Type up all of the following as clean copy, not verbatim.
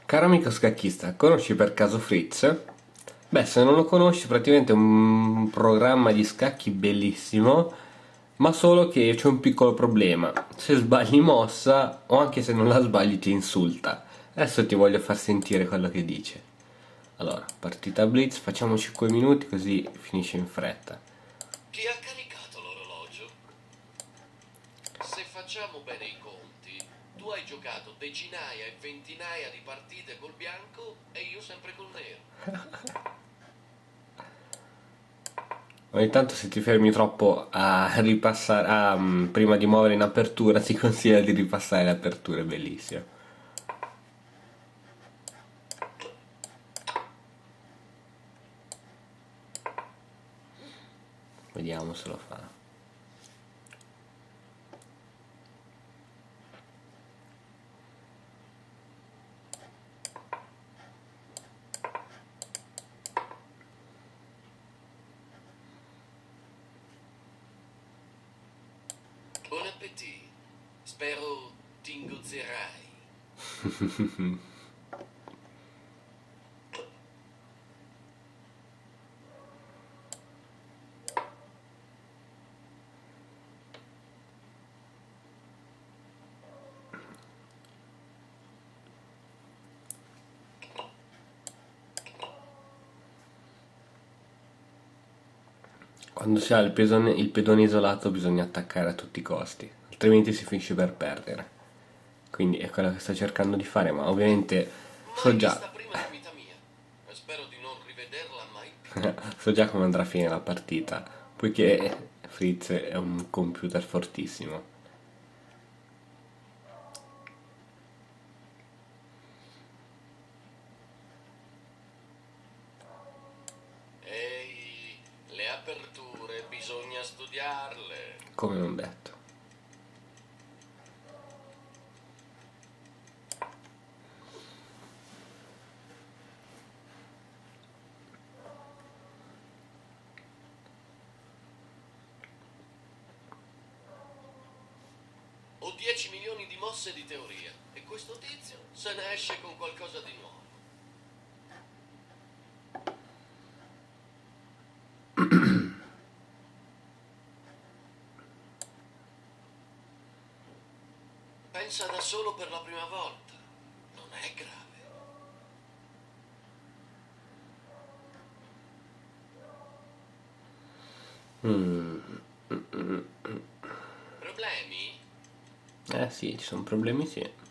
Caro amico scacchista, conosci per caso Fritz? Beh, se non lo conosci, praticamente è un programma di scacchi bellissimo, ma solo che c'è un piccolo problema. Se sbagli mossa, o anche se non la sbagli, ti insulta. Adesso ti voglio far sentire quello che dice. Allora, partita Blitz, facciamo 5 minuti così finisce in fretta. Chi ha caricato l'orologio? Se facciamo bene i conti, tu hai giocato decinaia e centinaia di partite col bianco e io sempre col nero. Ogni tanto se ti fermi troppo a ripassare, prima di muovere in apertura, ti consiglio di ripassare l'apertura, è bellissimo. Vediamo se lo fa. Buon appetito. Spero ti ingozzerai. Quando si ha il pedone isolato bisogna attaccare a tutti i costi, altrimenti si finisce per perdere. Quindi è quello che sto cercando di fare, ma ovviamente so Mai già, vista prima in vita mia. E spero di non rivederla mai più. so già come andrà a finire la partita, poiché Fritz è un computer fortissimo. Ehi, le aperture bisogna studiarle. Come non detto. Ho 10 milioni di mosse di teoria e questo tizio se ne esce con qualcosa di nuovo. Pensa da solo per la prima volta. Non è grave. Problemi? Eh sì, ci sono problemi sì.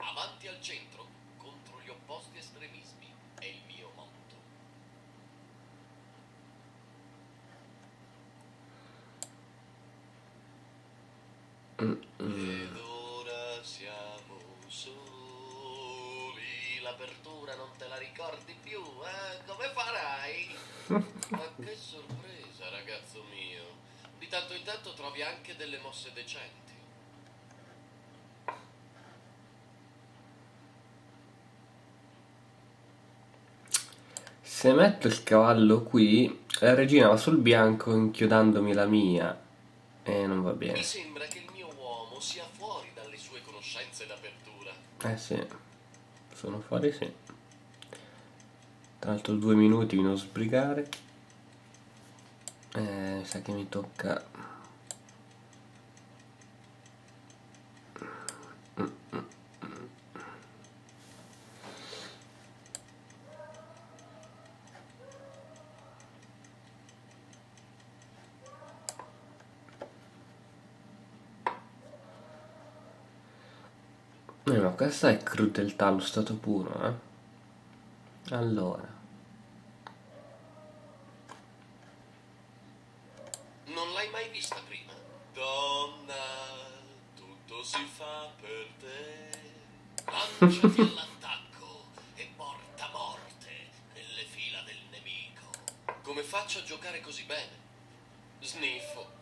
Avanti al centro contro gli opposti estremismi è il mio motto. Ed ora siamo soli. L'apertura non te la ricordi più, eh? Come farai? Ma che sorpresa, ragazzo mio. Di tanto in tanto trovi anche delle mosse decenti. Se metto il cavallo qui, la regina va sul bianco inchiodandomi la mia. E non va Mi bene. sembra che il mio uomo sia fuori dalle sue conoscenze d'apertura. Eh sì, sono fuori sì. Tra l'altro 2 minuti mi devo sbrigare. Mi sa che mi tocca. Ma questa è crudeltà allo stato puro, eh? Allora. Non l'hai mai vista prima? Donna, tutto si fa per te. Lanciati all'attacco e porta morte Come faccio a giocare così bene? Sniffo.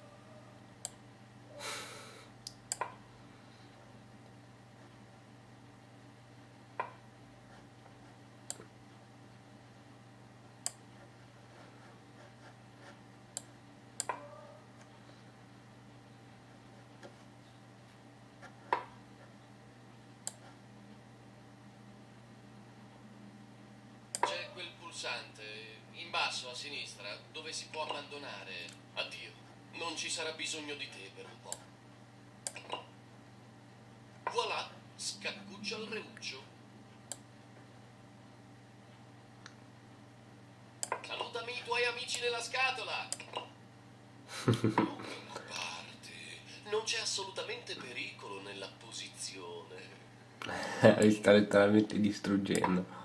C'è quel pulsante in basso a sinistra dove si può abbandonare. Addio. Non ci sarà bisogno di te per un po'. Voilà, scaccuccio al reuccio. Salutami i tuoi amici nella scatola. Non preoccuparti, non c'è assolutamente pericolo nella posizione. Li sta letteralmente distruggendo.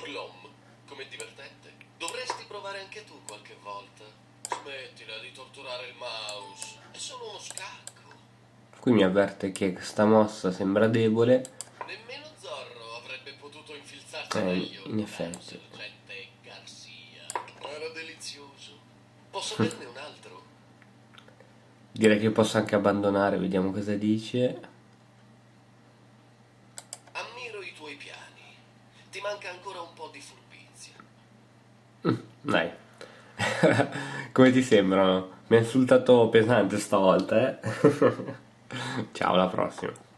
Glom, com'è divertente. Dovresti provare anche tu qualche volta. Smettila di torturare il mouse. È solo uno scacco. Qui mi avverte che questa mossa sembra debole. Nemmeno Zorro avrebbe potuto infilzarsi meglio, In caro effetti. sergente Garcia. Era delizioso. Posso averne un altro? Direi che posso anche abbandonare, vediamo cosa dice. Ammiro i tuoi piani. Ti manca ancora un po' di furbizia. Dai. Come ti sembrano? Mi ha insultato pesante stavolta, eh? Ciao, alla prossima.